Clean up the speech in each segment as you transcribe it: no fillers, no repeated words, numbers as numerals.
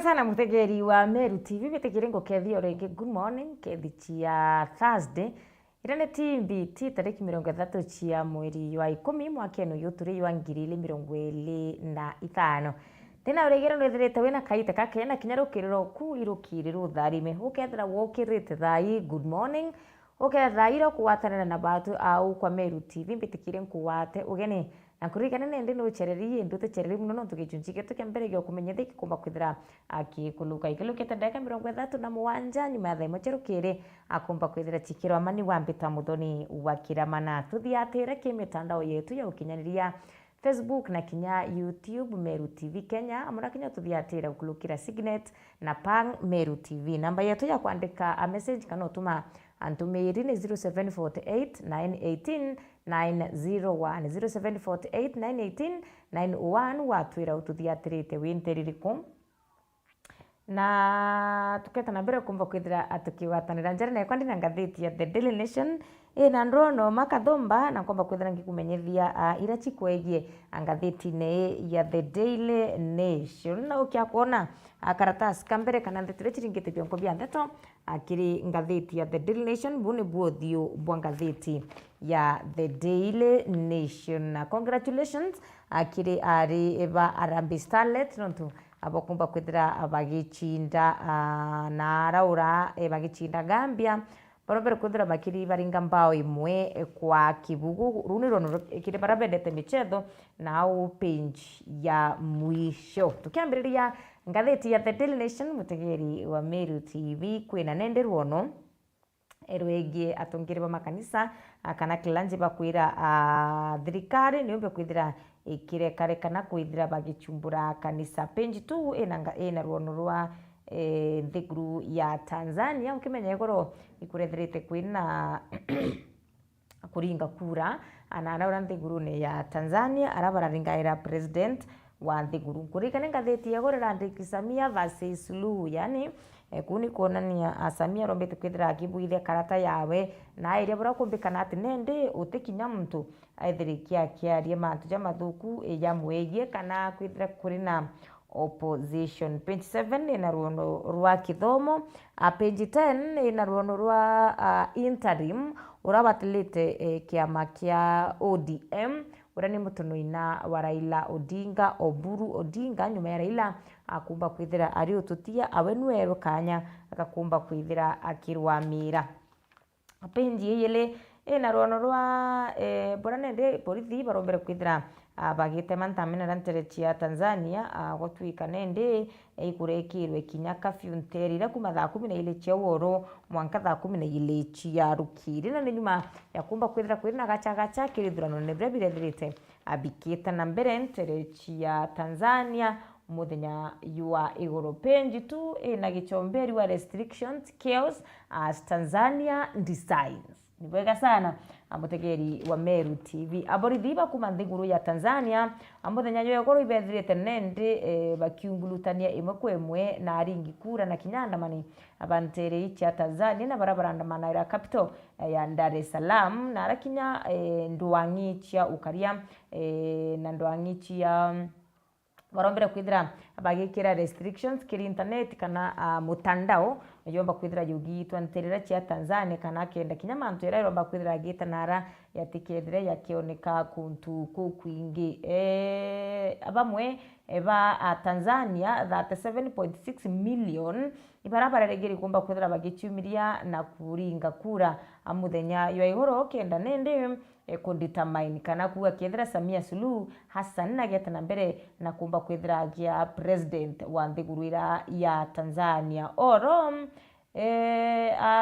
sana mutegeri wa Meru TV bitekire ngo kethi orenge good morning kethi cia Thursday irane TBT tariki 30 cia mweri wa 10 mwakeno yuturi wa 2025 tena uregera no thirete wena kaita kakena kinyarukiriro ku irukiriro tharime ukethira wokirite thai good morning ukethira iro kuwatanana na batu au kwa Meru TV bitekire nkuwate ugene na kurigana nende no chereri ndute chereri muno no tugicunjike tukembere gyo kumenyethiki kumba kwithira akikuluka ikilukete ndeka 37 nyuma ya thaimo cherukire akumba kwithira tikiro amani wambita muthoni wa kiramana tuthiatire kimitandao yetu ya ukinyaniria Facebook na kinya YouTube Meru TV Kenya amuna kinya tuthiatira ukulukira Signet na Pang Meru TV namba yetu ya kuandika a message kana utuma antumiri ni 0748 918 901 0748 918 901 watwira ututhiatirite winteririku na tuketa na mbere kumva kwithira atukiwatanira njara na kwandi na ngatheti ya The Daily Nation na ndono makathomba na kwamba kwithira ngikumenyethia ira chikwegie ngatheti ne ya The Daily Nation na ukia kuona karatasi kambere kana ndetire chiringite byonko bya ndeto akiri ngatheti ya The Daily Nation bune buothio bwa ngatheti ya The Daily Nation. Congratulations akiri ari eva Arambi Starlet nontu abokumba kwithira abagichinda na raura bagichinda Gambia barobere kwithira bakiri baringa mbao imwe kwa kibugu runi rono kire barabendete michetho na au page ya mwisho tukiambiriria ngatheti ya The Daily Nation mutegeri wa Meru TV kwina nende ruono erwege atongire makanisa kana kilanje bakwira thirikari niumbe kwithira ikire kana kwithira bagichumbura kanisa page tu ena ruono rwa thiguru ya Tanzania ukimenya igoro ikurethirite kwina kuringa kura anaraura thiguru ne ya Tanzania arabararingaira president wa thiguru kurikane ngatheti yagore randiki Samia versus Suluhu yani kuni kuonania Samia rombete kwithira akibuithia karata yawe na iria bora kumbikana ati nende utikinya muntu aithirikia kiarie mantu jamathuku ya mwegie kana kwithira kuri na opposition. Page 7 ina ruono rwa kithomo page 10 ina ruono rwa interim urabatilite kiama kia ODM urani mutunoina wa Raila Odinga Oburu Odinga nyuma ya Raila akumba kwithira ari ututia awenwero kanya akakumba kwithira akirwamira. Page yele ina ruono rwa boranende borithi barombere kwithira bagite mantamina ranterechi ya Tanzania gotwika nende ikurekirwe kinya kafyu nterira kuma thaa 12 cia woro mwanka thaa 12 cia rukiri na nyuma ya kumba kwithira kwina gacha kirithurano ne birethirite abikita na mbere nterechi ya Tanzania muthenya yua igoro page tu na gichomberi wa restrictions chaos as Tanzania decides. Nibwega sana amutegeri wa Meru TV aborithiba kuma thiguru ya Tanzania amuthenya yogoro ibethirite nende bakiungulutania imwe kwemwe na aringi kura na kinyandamani abantere ichi ya Tanzania na barabarandamana ira capital ya Dar es Salaam na arakinya ndwangi chia ukaria na ndwangi chia barombera kwithira bagikira restrictions kiri internet kana mutandao yomba kwithira yugi twanterera cia Tanzania kana kenda kinyamantu era yomba kwithira gita nara yatikethire yakioneka kuntu kukwingi abamwe eba Tanzania 37.6 million ibarabara regeri kumba kwithira bagichumiria na kuringa kura amuthenya yo igoro kenda nende kundetermine kana kuwa kethira Samia Suluhu Hassan na geta na mbere na kumba kwithira gia president wa thiguru ya Tanzania oro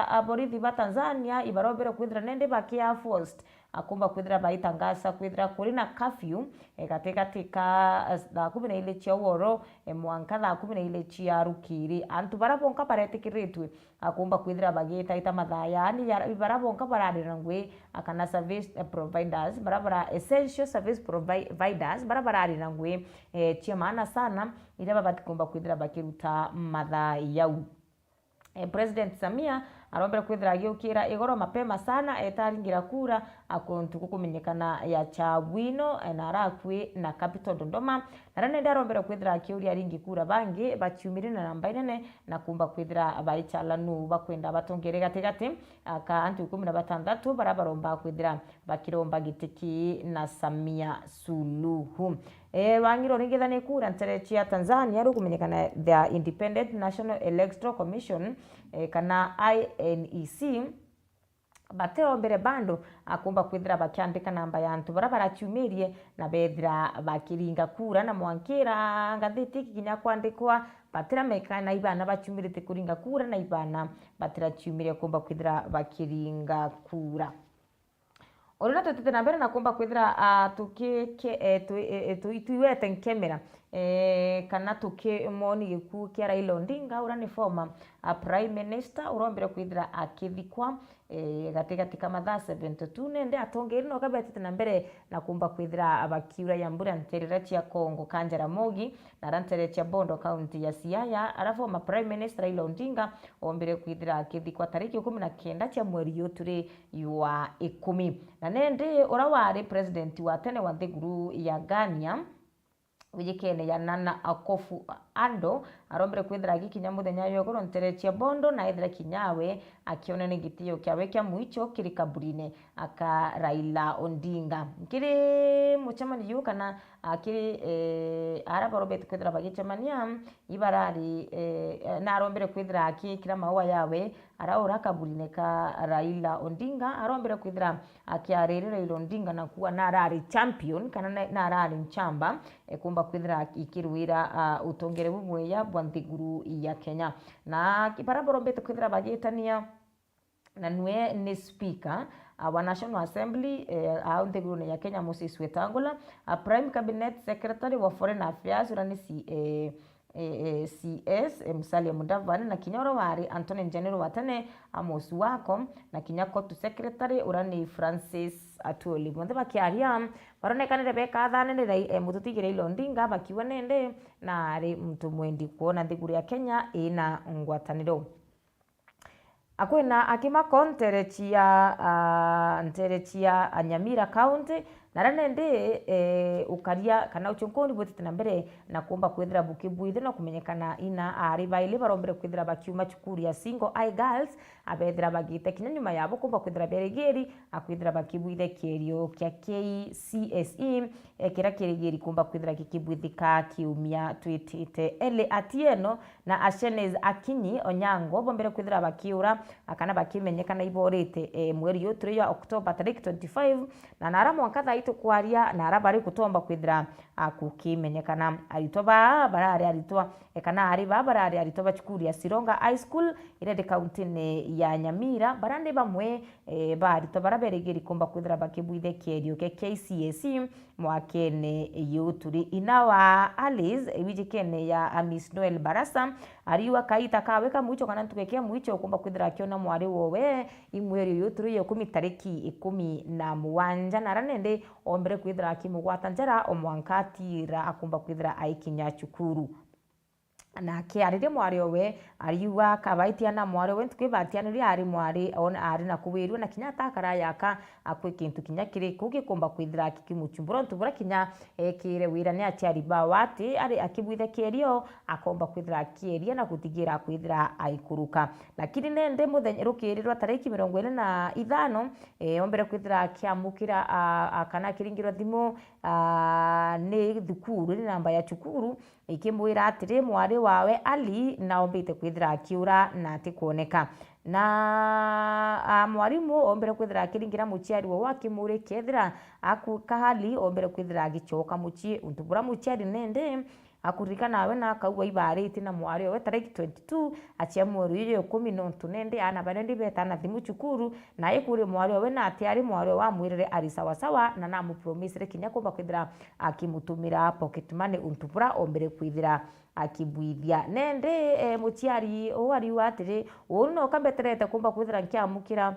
aborithi ba Tanzania ibarobere kwithira nende bakia forced akumba kwithira baitangasa kwithira kuri na curfew katika thaa 12 cia woro mwanka thaa 12 cia rukiri antu barabonka baretikiritwe akumba kwithira bagita ita mathaa yani barabonka bararira ngwe akana service providers barabara essential service providers barabararira ngwe cia maana sana ira babatikumba kwithira bakiruta mathaa yau. President Samia arombere kwithira agiukira igoro mapema sana etaringira kura akuntu kukumenyekana ya Chawino na Arakwi na Capital Dodoma narane ndarombere kwithira akiuria ringi kura bangi bachiumire na namba inene na kumba kwithira baichalanu bakwenda batongere gatigati ka antu 16 barabaromba kwithira bakiromba gitiki na Samia Suluhu wangiro ringithane kura nterechi ya Tanzania rukumenyekana the Independent National Electoral Commission kana INEC bateo mbere bando akumba kwithira bakiandika namba ya antu barachiumirie na bethira bakiringa kura na mwankira ngathiti kinya kwandikwa batira mekana ibana bachiumirite kuringa kura na ibana batira chiumirie kumba kwithira bakiringa kura orona tutete na mbere na kumba kwithira tuiwete nkemera kana tukimoni giku kia Raila Odinga urani former prime minister urombere kwithira akithikwa gatigati kama 72 nende atongeri no kabetete na mbere na kumba kwithira abakiura ya mbura nterera cia Kongo Kanjara Mogi na rantere cia Bondo county ya Siaya arafu ma prime minister Raila Odinga ombere kwithira akithikwa tariki 19 cia mweri uturi wa 10 na nende urawari president wa tene wa thiguru ya Ghana wijikene ya Nana Akufo-Addo arombere kwithira gikinya muthenya yogoro nterechia Bondo na ethira kinyawe akiona ni gitio kiawe kia muicho kirikaburine aka Raila Odinga kiri muchamani yu kana akiri araba Robert kwithira bagichamania ibarari na arombere kwithira akikira maua yawe araura kaburine ka Raila Odinga arombere kwithira akiarire Raila Odinga na kuwa narari champion kana narari nchamba kumba kwithira ikiruira utongere bumwe ya bwanthiguru ya Kenya na kiparaboro mbete kwithira bagitania na nwe ni speaker wa National Assembly nthiguru ya Kenya Moses Wetangula prime cabinet secretary wa foreign affairs urani CS Musalia Mudavadi na kinyoro wari Anthony General watane Amos Wako na kinyako tu secretary urani Francis Atwoli mwende bakiaria baronekana Rebecca athanene mututigire Raila Odinga bakiwa nende na ari mtu mwendi kuona thiguru ya Kenya ina ngwataniro akwena akima nterechia Nyamira county naranende ukaria kana uchongoni bwetete na mbere na kumba kwithira bukibwithe no kumenyekana ina ari baile barombere kwithira bakiuma cukuru ya Single Eye Girls abethira bagite kinya nyuma yabo kumba kwithira beregeri akwithira bakibwithe kierio kia KCSE kira kirigeri kumba kwithira kikibwithika kiumia twitite ele atieno na Ashenez Akinyi Onyango bombere kwithira bakiura akana bakimenyekana iborete mweri yotri ya October 25 na nara mwaka tukwaria na arabari kutomba kwithira kukimenyekana aritoba barari aritwa kana ari barari aritoba cukuru ya Sironga High School ire county ne ya Nyamira barande bamwe baritoba baraberegeri kumba kwithira bakibwithe kierio ke KCSE mwakene yuturi inawa Alice wijikene ya Miss Noel Barasa ariwa kaita kaweka muicho kana tukekea muicho kumba kwithira akiona mwari wowe imweri yuturi yo 10 tariki 17 na ranende ombere kwithira akimugwata njara omwankatira akumba kwithira aikinya cukuru na kiarire mwari owe ariwa kabaitia na mwari we tukibatianiri ari mwari ona ari na kuwirwa na kinya takara yaka akwe kintu kinya kire kugikomba kwithira kikimuchumbura ntubura kinya kire wira ne aciari bawati ari akibwithe kierio akomba kwithira kieria na gutigira kwithira aikuruka lakini nende muthenya rukirirwa tariki 25 ombere kwithira kiamukira akana kiringirwa thimu ne thukuru ni namba ya cukuru ikimwira atiri mwari wawe Ali na ombite kwithira akiura na atikuoneka na mwarimu ombere kwithira akiringira muciari wo wakimure kethira akukahali ombere kwithira agichoka mucie untubura muciari nende akurika nawe na akauwa ibariti na mwari we tariki 22 achia mweri yo 10 nende ana barendi betana thimu cukuru na ikuri mwari we na atiari mwari wa mwirire ari sawa sawa na namu promise kinya kumba kwithira akimutumira pocket money untubura ombere kwithira akibwithia nende muciari o ari watire uno kambeterete kumba kwithira nkiamukira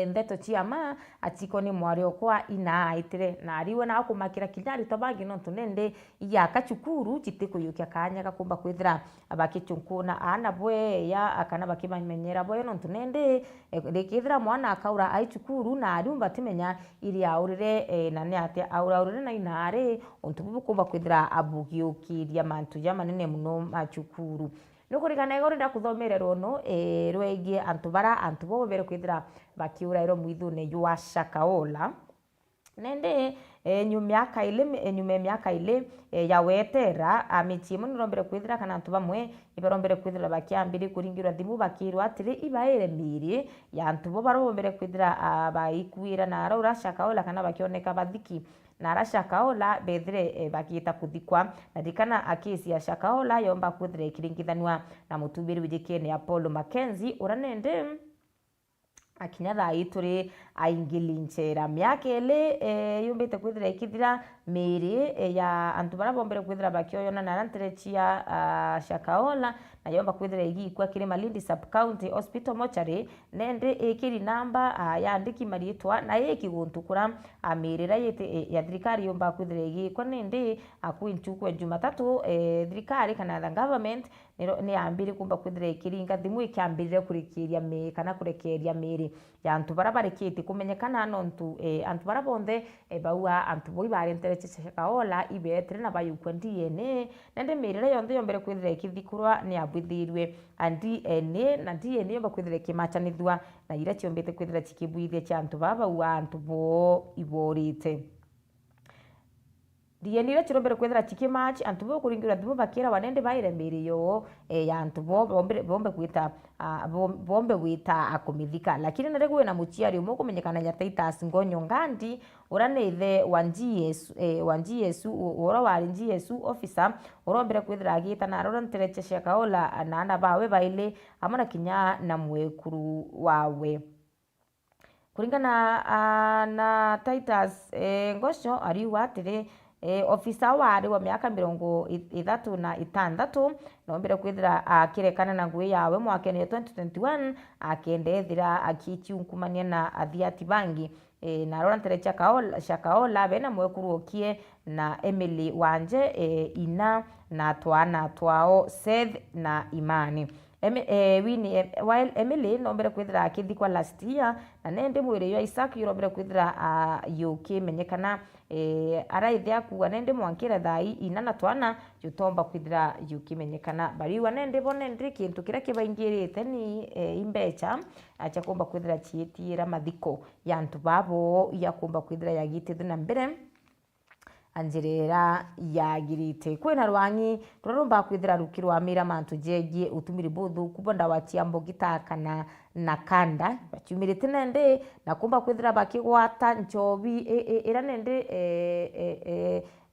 ndeto chiama atiko ni mwario kwa ina aitire na ariwe na akumakira kinyari tabangi no tunende ya kachukuru chitiko yukia kanya gakumba kwithira abakichunkuna ana bwe ya akana bakimanyera bwe no tunende rekithira mwana akaura aichukuru na ariumba timenya iri aurire na ne ate aurire na inare ontubu kumba kwithira abugiukiria mantu jamanene muno machukuru nukurigana igori ndakuthomererwo no rwegie antu bo bere kwithira bakiura iro mwithune ywa Shakahola nende nyume miaka ile ya wetera amichimu nirombere kwithira kana antu bamwe ibarombere kwithira bakiambiri kuringirwa thimu bakirwa atiri ibaire miri ya antu bo barombere kwithira baikuira na raura Shakahola kana bakioneka bathiki na ara Shakahola bethire bakiita kuthikwa na dikana akisi ya Shakahola yomba kwithira ikiringithanwa na mutubiri wijikene Apollo Mackenzie uranende akinya thai turi aingilinchera miaka ile yumbite kwithira ikithira miri ya antu bara bombere kwithira bakioyona na rantere chia Shakahola na yomba kwithira igikwa kiri Malindi Sub County Hospital mochari nende ikiri namba ya andiki marietwa na ikiguntukura amirira yete ya thirikari yomba kwithira igikwa nende akuinchukwe Jumatatu thirikari kana government ni ambiri kumba kwithira ikiringa thimu ikiambirire kurikiria kana kurekeria miri ya antu bara barekiti kumenyekana nontu antu bara bonthe baua antu boi barentere Shakahola ibetere na bayukwa DNA nende mirire yonthe yombere kwithira ikithikurwa ni abwithirwe DNA na DNA yomba kwithira kimachanithwa na ira chiombete kwithira chikibwithia cha antu baua antu bo iborite DNA chirombere kwethira chikimachi antu bo kuringira thimu bakira wanende baire miri yo ya antu bo bombe gwita akumithika lakini nare gwe na muchiari umo kumenyekana nya Titus Ngonyo Ngandi uranethe wanji Yesu ora wari nji Yesu officer urombere kwithira agita na rora ntereche Shakahola na ana bawe baile amana kinya na mwekuru wawe kuringana na Titus Ngosho ariwa atire ofisa wari wa miaka 36 nombere kwithira akirekana na ngui yawe mwakeni 2021 akendethira akichiunkumania na athiati bangi na rora ntere Shakahola bena mwekuru okie na Emily Wanje ina na twana twao Seth na Imani while Emily nombere kwithira akithikwa last year na nende mwire yo Isaac yombere kwithira yuki menyekana araithia kuwa nende mwankira thai ina na twana yutomba kwithira yuki menyekana bariwa nende bonende kintu kira kibaingirite ni imbecha acha kumba kwithira chiitira mathiko ya antu babo ya kumba kwithira yagitithe na mbere anjirera yagirite kwina rwangi rurumba kwithira rukirwa mira mantu jegie utumiri buthu kubonda wachiambo gitakana na kanda bachumirite nende na kumba kwithira bakigwata nchobi ira nende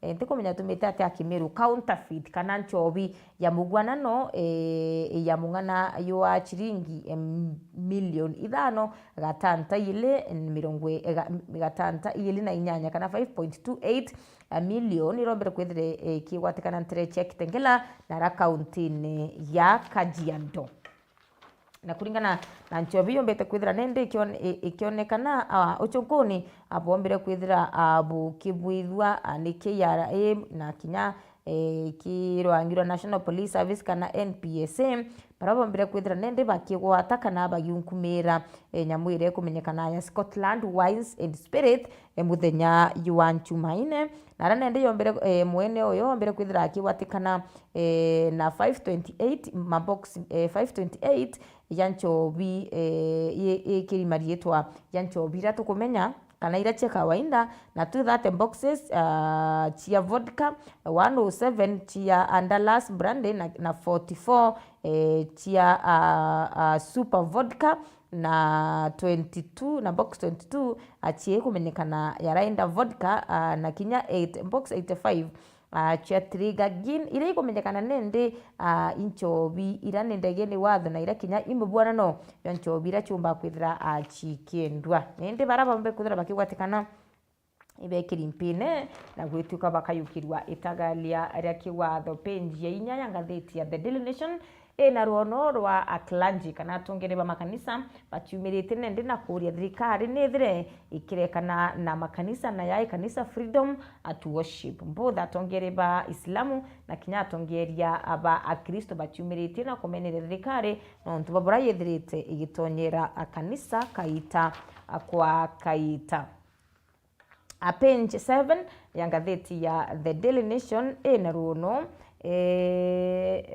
ndikumenya tumite ati akimiru counterfeit kana nchobi ya mugwanano ya mungana yo chiringi milioni 5 gatanta ile gatanta ile na inyanya kana 5.28 milioni irombere kwithire kigwatikana ntere check tengela na akaunti ya Kajiado na kuringana na nchobi yombete kwithira nende ikionekana uchunkuni abombere kwithira abukibwithwa ni KRA na kinya kirwangirwa National Police Service kana NPSA barabombere kwithira nende bakigwata kana bagiunkumira nyamwire kumenyekana ya Scotland Wines and Spirit muthenya Yuan Chumaine na nende yombere mwene oyo yombere kwithira akigwatikana na 528 mabox 528 ya nchobi ikirimariyetwa ya nchobi ira tukumenya kana ira chia kawaida na 230 boxes chia vodka 107 chia Andalas brandy na 44 chia super vodka na 22 na box 22 achie kumenyekana ya Rainda vodka na kinya 8 box 85 chia Triga gin ira ikumenyekana nende inchobi ira nende geni watho na ira kinya imubwana no yo nchobi ira chumba kwithira chikendwa nende barabambe kwithira bakigwatikana ibekiri mpine na gwituka bakayukirwa itagalia ria kiwatho page ya inya ya ngatheti ya The Daily Nation na ruono rwa clergy kana atongere ba makanisa baciumirite nende na kuria thirikari nithire ikirekana na makanisa na ya kanisa Freedom at Worship both atongere ba Islamu na kinya atongeria aba akristo baciumirite na kumenere thirikari no ntu babura yethirite igitonyera kanisa kaita kwa kaita. Page 7 ya ngatheti ya The Daily Nation na ruono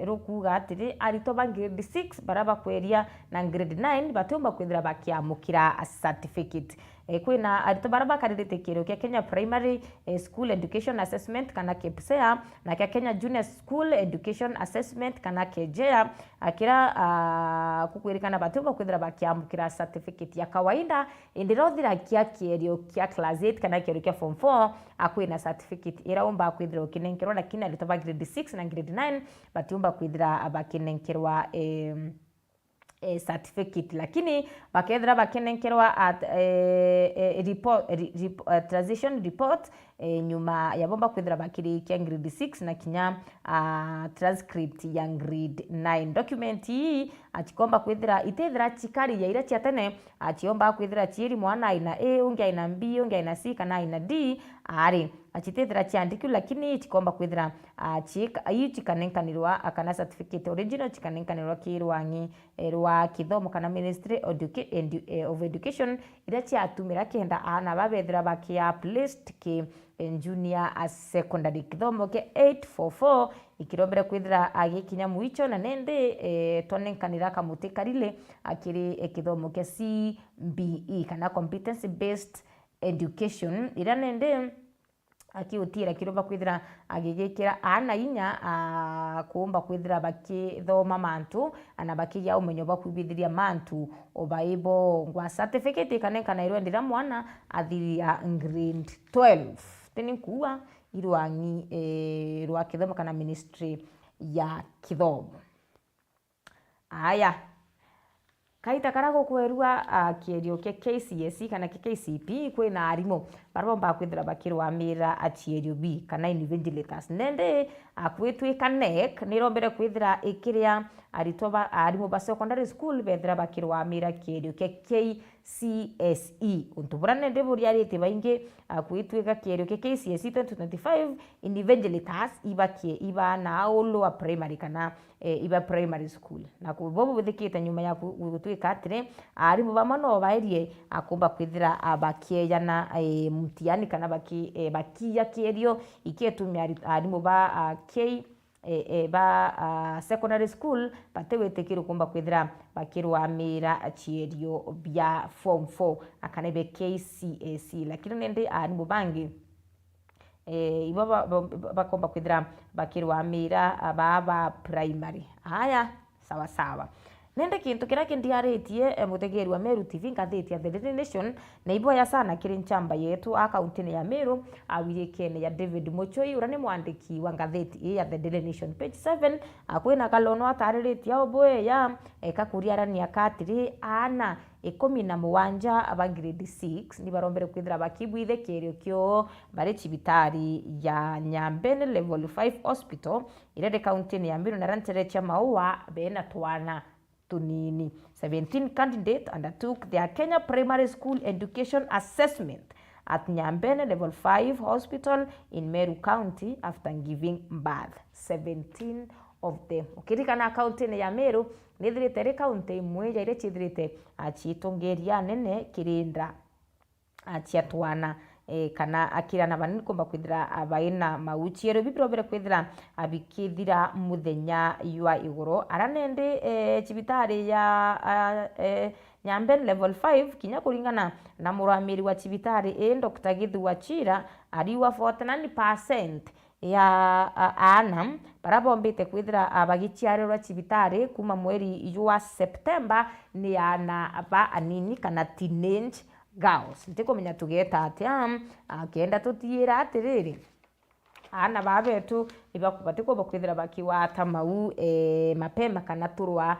rukuga atiri arito ba grade 6 baraba kweria na grade 9 batumba kwithira bakiamukira certificate kwina arito baraba karirite kiro kia Kenya Primary School Education Assessment kana KPSEA na kia Kenya Junior School Education Assessment kana KJEA akira kukwirikana batumba kwithira bakiamukira certificate ya kawaida indirothira kia kierio kia class 8 kana kierio kia form 4 akwina certificate iraumba kwithira ukinenkerwa lakini arito ba grade 6 na grade 9 batiumba kwithira bakinenkerwa certificate lakini bakethira bakinenkerwa at transition report nyuma ya bomba kwithira bakiri kia grade 6 na kinya transcript ya grade 9 document hii atikomba kwithira itethira chikari ya ira cia tene atiomba kwithira chieri mwana aina A ungi aina B ungi aina C kana aina D ari achitethira chiandikio lakini tikomba kwithira chikanenkanirwa kana certificate original chikanenkanirwa kirwangi rwa kithomo kana Ministry of Education ira chiatumira kenda ana babethira bakia placed ki junior secondary kithomo ke 844 ikirombera kwithira agikinya muicho na nende tonenkanira kamuti karile akiri kithomo ke CBE kana competency based education ira nende akiutira kiromba kwithira agigikira ana inya kuomba kwithira bakithoma mantu ana bakiya umenyo bakwibithiria mantu obaibo ngwa certificate kana irwendira mwana athiria grade 12 teni kuwa irwangi rwa kithomo kana Ministry ya kithomo. Aya kaita karago kwerua kierio ke KCSE kana ke KCP kwina arimo baromba kwithira bakirwa mira achierio B kana invigilators nende akwitwika NEC nirombere kwithira ikiria aritoba arimo ba secondary school bethira bakirwa mira kierio ke KCSE untubura nende buri arite bainge akwitwika kierio ke KCSE 2025 invigilators ibakie iba na lower primary kana iba primary school na kubobo bithikite nyuma ya gutwika atire arimu bamano bairie akumba kwithira abakieyana mutiani kana bakia kierio iketumia arimu ba secondary school batewetekiro kumba kwithira bakirwa mira achierio bya form 4 akanebe KCSE lakini nende arimu bangi ibaba bakomba kwithira bakirwa mira baba primary. Haya sawa sawa nende kintu kira kindiaritie mutegeri wa Meru TV ngatheti ya The Daily Nation na iboya sana kiri nchamba yetu akaunti ya Meru awirikene ya David Muchoi urani mwandiki wa ngatheti ya The Daily Nation page 7 akwina kalono atariritie oboe ya kakuriarania katiri ana 17 aba grade 6 ni barombere kwithira bakibwithe kirio kyo bare cibitari ya Nyambene level 5 hospital irede county ya Meru na rantere cha maua bena twana tunini. 17 candidates undertook their Kenya Primary School Education Assessment at Nyambene Level 5 Hospital in Meru County after giving birth. 17 of them. Ukirikana county ya Meru nithirite county imwe ya ire chithirite achitongeria nene kirinda achiatwana kana akirana banini kumba kwithira abaina mauchiero bibrobere kwithira abikithira muthenya yua iguru aranende chibitari ya Nyambene level 5 kinya kuringana na muramiri wa chibitari Dr. Githu Wachira ariwa 49% ya ana barabombite kwithira abagichiarerwa chibitari kuma mweri yua September ni ana aba anini kana teenage girls ntikomenya tugeta atia akenda tutiira atiriri ana babetu ibakubati ko bakwithira bakiwa tamau mapema kana turwa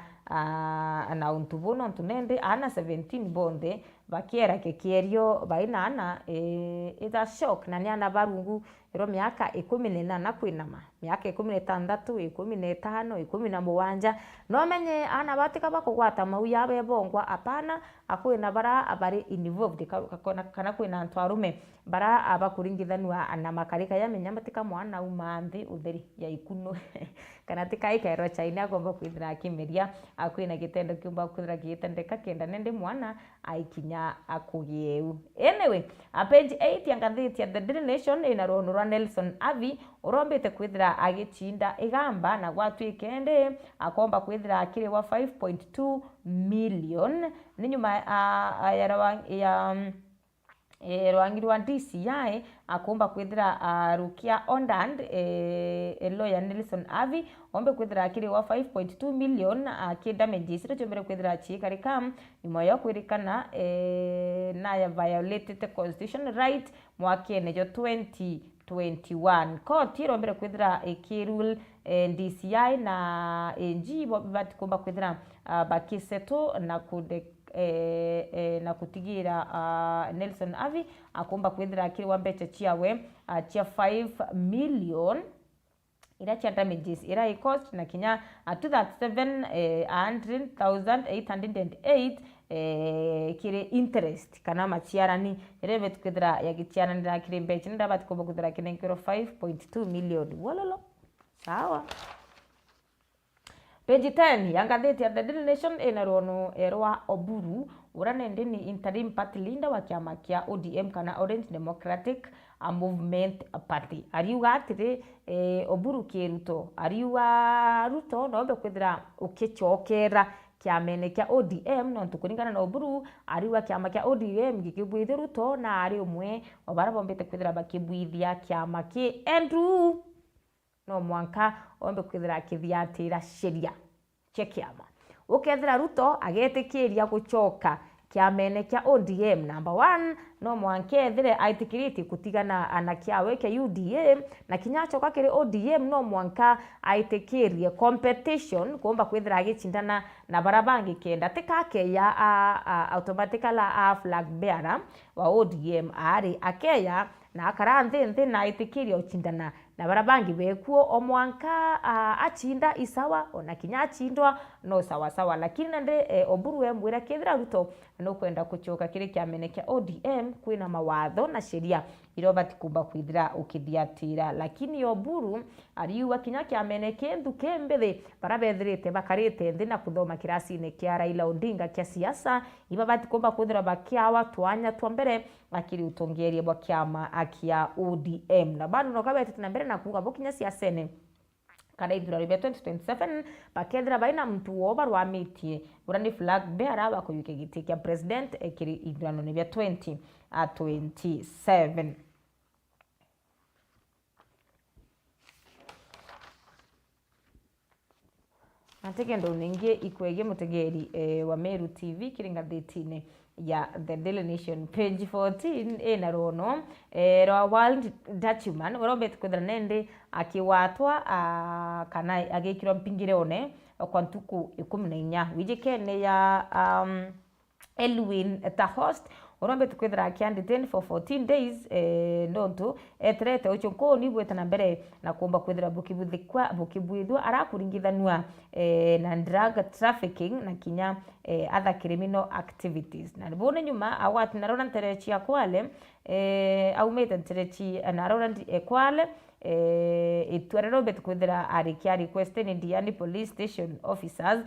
na untubuno tunende ana 17 bonde bakiera kekierio bainana ita shock na niana barungu ero miaka 18 kwinama miaka 16 15 17 no menye ana batika bakugwata mau yabe bongwa apana akwina bara abari involved kana kwina ntwarume bara abakuringithanwa na makarika ya menya batika mwana umanthi utheri ya ikuno kana tika ikairo chaina agomba kwithira akimeria akwina gitendo kiumba kwithira gitendeka kenda nende mwana aikinya akugieu anyway page 8 ya ngathiti ya The Daily Nation ina ronura Nelson Avi urombete kwithira agichinda igamba na gwatwikende akomba kwithira akiri wa 5.2 million ni nyuma ya rwangirwa DCI akomba kwithira Rukia Ondand lawyer Nelson Avi ombe kwithira akiri wa 5.2 million damages ro kwithira chikarika nyuma ya kwirikana na ya violated constitutional right mwakene jo 2021 court irombere kwithira ikirule DCI na NG batikomba kwithira bakiseto na na kutigira Nelson Avi akomba kwithira akiri wa mbecha chiawe chia 5 million ira chia damages ira cost na kinya 2,700,808 kire interest kana machiarani reve kwithira yagichiarani na kire mbecha nda batikomba kwithira kinenkiro 5.2 million wololo sawa. Page 10 ya ngathiti ya The Daily Nation ina rono erwa Oburu uranende ni interim party leader wa kiama kia ODM kana Orange Democratic Movement Party ariuga atiri Oburu Kiruto ariuga Ruto no be kwithira ukichokera kiamene kia ODM no tukuringana na Oburu ariuga kiama kia ODM gikibwithia Ruto na ari umwe obara bombete kwithira bakibwithia kiama ki Andrew no mwanka ombe kwithira kithiatira sheria chekiama ukethira Ruto agetikiria guchoka kiamene kia ODM number 1 no mwanke ethire aitikiriti kutigana anakiawe kia UDA na kinyachoka kiri ODM no mwanka aitikirie competition kuomba kwithira agicindana na barabangi kenda tikake ya automatically flag bearer wa ODM ari akeya na akara nthi na aitikirie uchindana na barabangi bekuo omwanka achinda isawa ona kinya achindwa no sawa sawa lakini nande Oburu emwira kithira Ruto no kwenda kuchoka kiri kiamene kia ODM kwina mawatho na sheria irobati kumba kwithira ukithiatira lakini Oburu ariuga kinya kiamene kindu kembethi barabethirite bakarite nthi na kuthoma kirasine kia Raila Odinga kia siasa ibabati kumba kwithira bakiawa twanya twa mbere akiri utongerie bwa kiama akia ODM na bado no kabete na mbere na kuga bokinya siasene kana ithura ribia 2027 bakethira baina mtu wo barwa mitie urani flag bearer bakuyuke giti kia president ekiri ithurano ni bia 2027 Antegendo ningie ikwege mutegeri wa Meru TV kiringa thitine ya The Daily Nation page 14 ina rono rwa World Dutchman Robert kwithira nende akiwatwa kana agikirwa mpingire one kwa ntuku 14 wijikene ya Elwin Tahost Robert kwithira akiandi 10 for 14 days nontu etrete uchokoni bwetana mbere na kuomba kwithira bukibwithwa arakuringithanwa na drug trafficking na kinya other criminal activities na bone nyuma awati narona nterechi ya Kwale aumete nterechi narona Kwale itware Robert kwithira arikia request ni Diani police station officers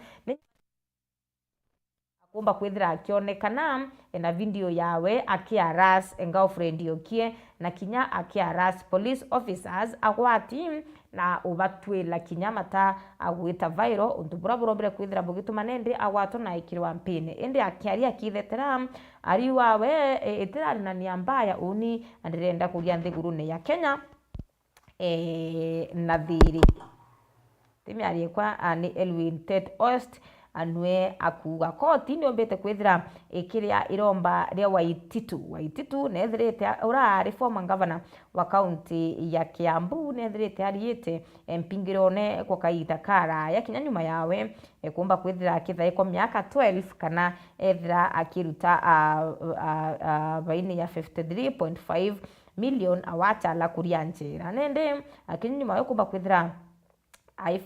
kumba kwithira akionekana na video yawe akiaras girlfriend yokie na kinya akiaras police officers agwati na ubatwila kinya mata agwita viral untubura burobere kwithira bugituma nende agwato na ikirwa mpine ende akiaria akithetera ari wawe etira na niambaya uni andirenda kugia nthigurune ya Kenya na thiri timi aliyekwa ni Elwin Ted Ost anwe akuga koti ni ombete kwithira ikiria iromba ria Waititu nethirite urari former governor wa county ya Kiambu nethirite ariite mpingirone kwa kaita kara ya kinya nyuma yawe kumba kwithira kithaiko miaka 12 kana ethira akiruta baini ya 53.5 million awachala kuria njira nende akinya nyuma yo kumba kwithira I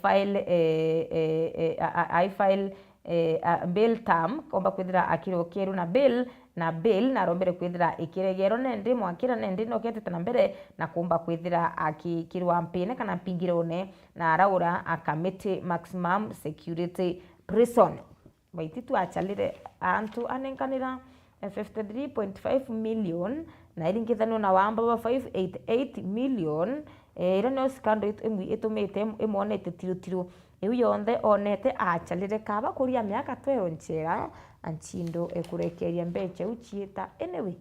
file bail term komba kwithira akirokeru na bail na rombere kwithira ikiregero nende mwakira nende no ketete na mbere na kumba kwithira akikirwa mpine kana mpingirone na araura akamete maximum security prison. Waititu achalire antu anenkanira 53.5 million na iringithanio na wamba wa 588 million ira no skando itumite imonete tiru iu yonthe onete achalire kaba kuria miaka 12 njera anchindo ekurekeria mbeche uchieta anyway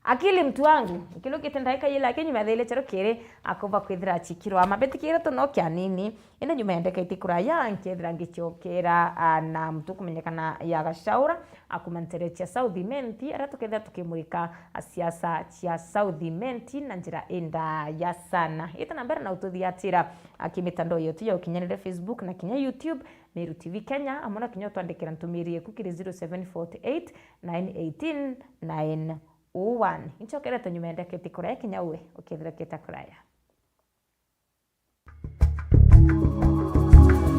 akili mtu wangu kilo kitendeka yela kenyuma thele chero kere akoba kwithira chikiro amabetikira to no kya nini ina nyuma endeka itikura ya nkethira ngichokera na mtu kumenyekana ya gashaura akumanterecha South Menti aratuketha tukimurika siasa cia South Menti na njira enda ya sana ita nambera na ututhiatira akimitando yote ya ukinyanire Facebook na kinya YouTube Meru TV Kenya amona kinya twandikira ntumirie kukiri 0748 918 9 1 inchokera tanyuma endeke tikura kinya uwe ukethira kita kuraya